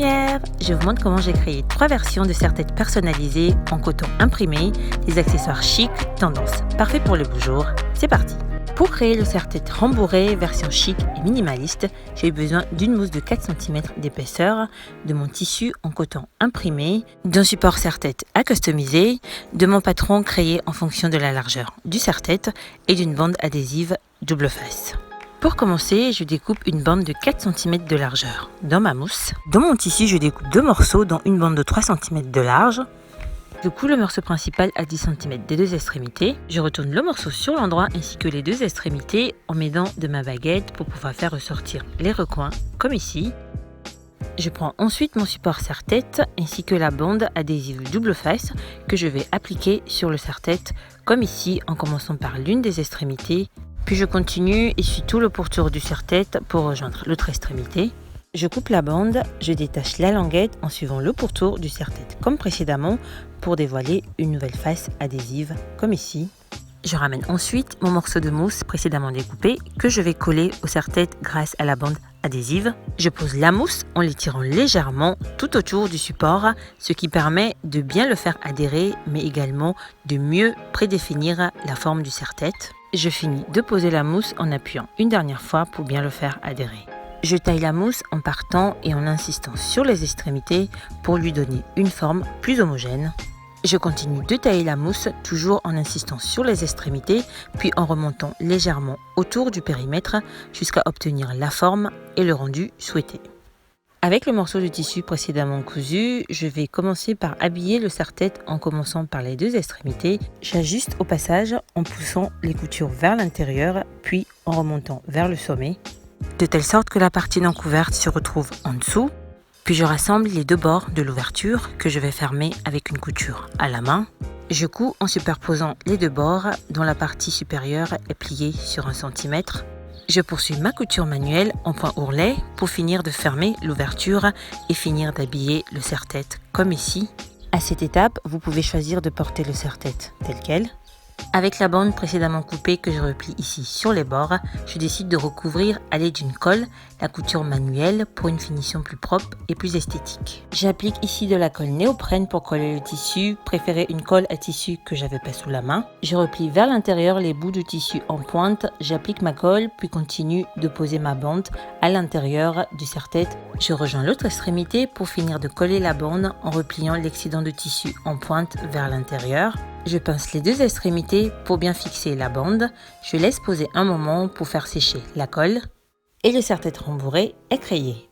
première, je vous montre comment j'ai créé 3 versions de serre-tête personnalisées en coton imprimé, des accessoires chic, tendance, parfait pour le beau jour. C'est parti! Pour créer le serre-tête rembourré version chic et minimaliste, j'ai eu besoin d'une mousse de 4 cm d'épaisseur, de mon tissu en coton imprimé, d'un support serre-tête à customiser, de mon patron créé en fonction de la largeur du serre-tête et d'une bande adhésive double face. Pour commencer, je découpe une bande de 4 cm de largeur dans ma mousse. Dans mon tissu, je découpe 2 morceaux, dont une bande de 3 cm de large. Je couds le morceau principal à 10 cm des 2 extrémités. Je retourne le morceau sur l'endroit ainsi que les 2 extrémités en m'aidant de ma baguette pour pouvoir faire ressortir les recoins, comme ici. Je prends ensuite mon support serre-tête ainsi que la bande adhésive double face que je vais appliquer sur le serre-tête, comme ici, en commençant par l'une des extrémités. Puis je continue et suis tout le pourtour du serre-tête pour rejoindre l'autre extrémité. Je coupe la bande, je détache la languette en suivant le pourtour du serre-tête comme précédemment pour dévoiler une nouvelle face adhésive comme ici. Je ramène ensuite mon morceau de mousse précédemment découpé que je vais coller au serre-tête grâce à la bande adhésive. Je pose la mousse en l'étirant légèrement tout autour du support, ce qui permet de bien le faire adhérer mais également de mieux prédéfinir la forme du serre-tête. Je finis de poser la mousse en appuyant une dernière fois pour bien le faire adhérer. Je taille la mousse en partant et en insistant sur les extrémités pour lui donner une forme plus homogène. Je continue de tailler la mousse toujours en insistant sur les extrémités puis en remontant légèrement autour du périmètre jusqu'à obtenir la forme et le rendu souhaité. Avec le morceau de tissu précédemment cousu, je vais commencer par habiller le serre-tête en commençant par les 2 extrémités. J'ajuste au passage en poussant les coutures vers l'intérieur puis en remontant vers le sommet, de telle sorte que la partie non couverte se retrouve en dessous. Puis je rassemble les 2 bords de l'ouverture que je vais fermer avec une couture à la main. Je couds en superposant les 2 bords dont la partie supérieure est pliée sur 1 cm. Je poursuis ma couture manuelle en point ourlet pour finir de fermer l'ouverture et finir d'habiller le serre-tête comme ici. À cette étape, vous pouvez choisir de porter le serre-tête tel quel. Avec la bande précédemment coupée que je replie ici sur les bords, je décide de recouvrir à l'aide d'une colle la couture manuelle pour une finition plus propre et plus esthétique. J'applique ici de la colle néoprène pour coller le tissu, préférez une colle à tissu que j'avais pas sous la main. Je replie vers l'intérieur les bouts de tissu en pointe, j'applique ma colle puis continue de poser ma bande à l'intérieur du serre-tête. Je rejoins l'autre extrémité pour finir de coller la bande en repliant l'excédent de tissu en pointe vers l'intérieur. Je pince les 2 extrémités pour bien fixer la bande. Je laisse poser un moment pour faire sécher la colle et le serre-tête rembourré est créé.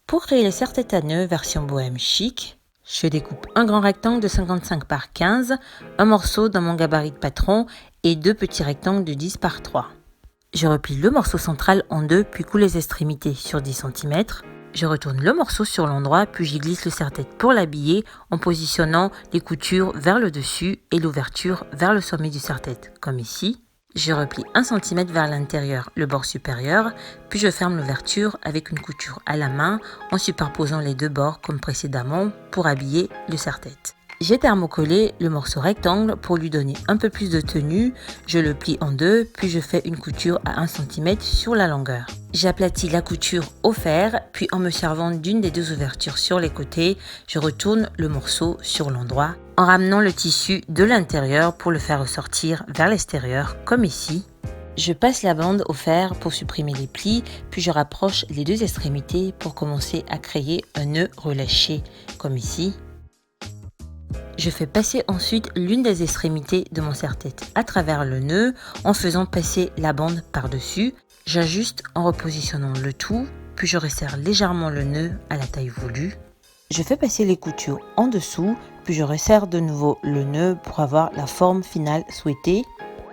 Pour créer le serre-tête à nœud version bohème chic, je découpe un grand rectangle de 55 par 15, un morceau dans mon gabarit de patron et 2 petits rectangles de 10 par 3. Je replie le morceau central en 2 puis coule les extrémités sur 10 cm. Je retourne le morceau sur l'endroit puis j'y glisse le serre-tête pour l'habiller en positionnant les coutures vers le dessus et l'ouverture vers le sommet du serre-tête, comme ici. Je replie 1 cm vers l'intérieur le bord supérieur, puis je ferme l'ouverture avec une couture à la main en superposant les 2 bords comme précédemment pour habiller le serre-tête. J'ai thermocollé le morceau rectangle pour lui donner un peu plus de tenue. Je le plie en 2, puis je fais une couture à 1 cm sur la longueur. J'aplatis la couture au fer, puis en me servant d'une des 2 ouvertures sur les côtés, je retourne le morceau sur l'endroit en ramenant le tissu de l'intérieur pour le faire ressortir vers l'extérieur comme ici. Je passe la bande au fer pour supprimer les plis, puis je rapproche les 2 extrémités pour commencer à créer un nœud relâché comme ici. Je fais passer ensuite l'une des extrémités de mon serre-tête à travers le nœud en faisant passer la bande par-dessus. J'ajuste en repositionnant le tout, puis je resserre légèrement le nœud à la taille voulue. Je fais passer les coutures en dessous, puis je resserre de nouveau le nœud pour avoir la forme finale souhaitée.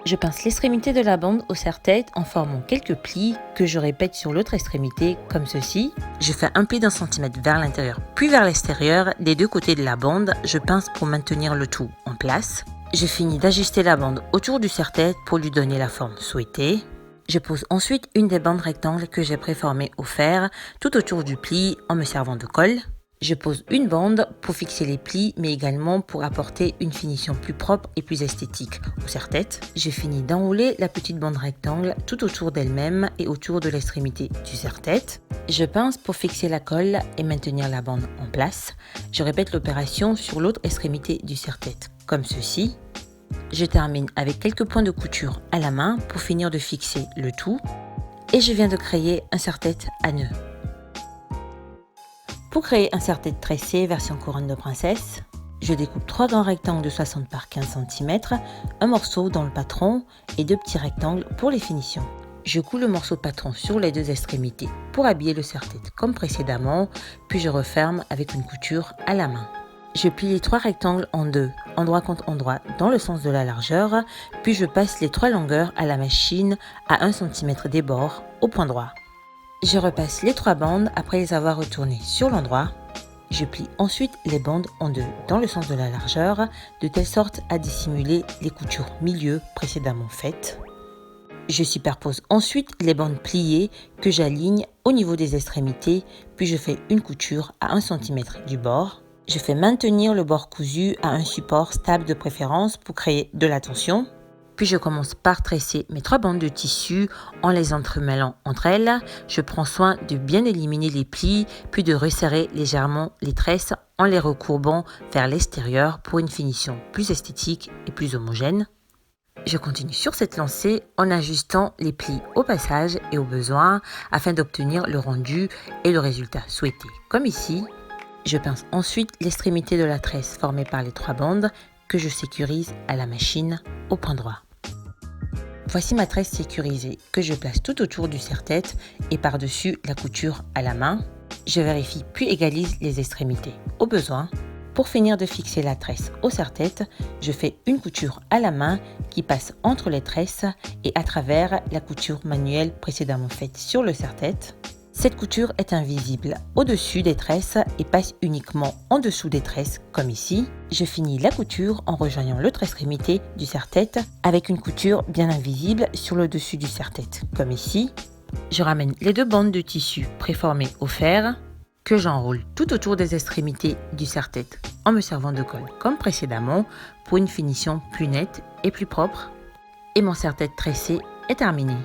Je pince l'extrémité de la bande au serre-tête en formant quelques plis que je répète sur l'autre extrémité comme ceci. Je fais un pli d'1 cm vers l'intérieur puis vers l'extérieur des 2 côtés de la bande. Je pince pour maintenir le tout en place. Je finis d'ajuster la bande autour du serre-tête pour lui donner la forme souhaitée. Je pose ensuite une des bandes rectangles que j'ai préformées au fer tout autour du pli en me servant de colle. Je pose une bande pour fixer les plis, mais également pour apporter une finition plus propre et plus esthétique au serre-tête. Je finis d'enrouler la petite bande rectangle tout autour d'elle-même et autour de l'extrémité du serre-tête. Je pince pour fixer la colle et maintenir la bande en place. Je répète l'opération sur l'autre extrémité du serre-tête, comme ceci. Je termine avec quelques points de couture à la main pour finir de fixer le tout. Et je viens de créer un serre-tête à nœud. Pour créer un serre-tête tressé version couronne de princesse, je découpe 3 grands rectangles de 60 par 15 cm, un morceau dans le patron et 2 petits rectangles pour les finitions. Je coule le morceau de patron sur les 2 extrémités pour habiller le serre-tête comme précédemment, puis je referme avec une couture à la main. Je plie les 3 rectangles en 2, endroit contre endroit dans le sens de la largeur, puis je passe les 3 longueurs à la machine à 1 cm des bords au point droit. Je repasse les 3 bandes après les avoir retournées sur l'endroit. Je plie ensuite les bandes en 2 dans le sens de la largeur, de telle sorte à dissimuler les coutures milieu précédemment faites. Je superpose ensuite les bandes pliées que j'aligne au niveau des extrémités, puis je fais une couture à 1 cm du bord. Je fais maintenir le bord cousu à un support stable de préférence pour créer de la tension. Puis je commence par tresser mes 3 bandes de tissu en les entremêlant entre elles. Je prends soin de bien éliminer les plis, puis de resserrer légèrement les tresses en les recourbant vers l'extérieur pour une finition plus esthétique et plus homogène. Je continue sur cette lancée en ajustant les plis au passage et au besoin afin d'obtenir le rendu et le résultat souhaité. Comme ici, je pince ensuite l'extrémité de la tresse formée par les 3 bandes que je sécurise à la machine au point droit. Voici ma tresse sécurisée que je place tout autour du serre-tête et par-dessus la couture à la main. Je vérifie puis égalise les extrémités au besoin. Pour finir de fixer la tresse au serre-tête, je fais une couture à la main qui passe entre les tresses et à travers la couture manuelle précédemment faite sur le serre-tête. Cette couture est invisible au-dessus des tresses et passe uniquement en dessous des tresses, comme ici. Je finis la couture en rejoignant l'autre extrémité du serre-tête avec une couture bien invisible sur le dessus du serre-tête, comme ici. Je ramène les 2 bandes de tissu préformées au fer que j'enroule tout autour des extrémités du serre-tête en me servant de colle comme précédemment pour une finition plus nette et plus propre. Et mon serre-tête tressé est terminé.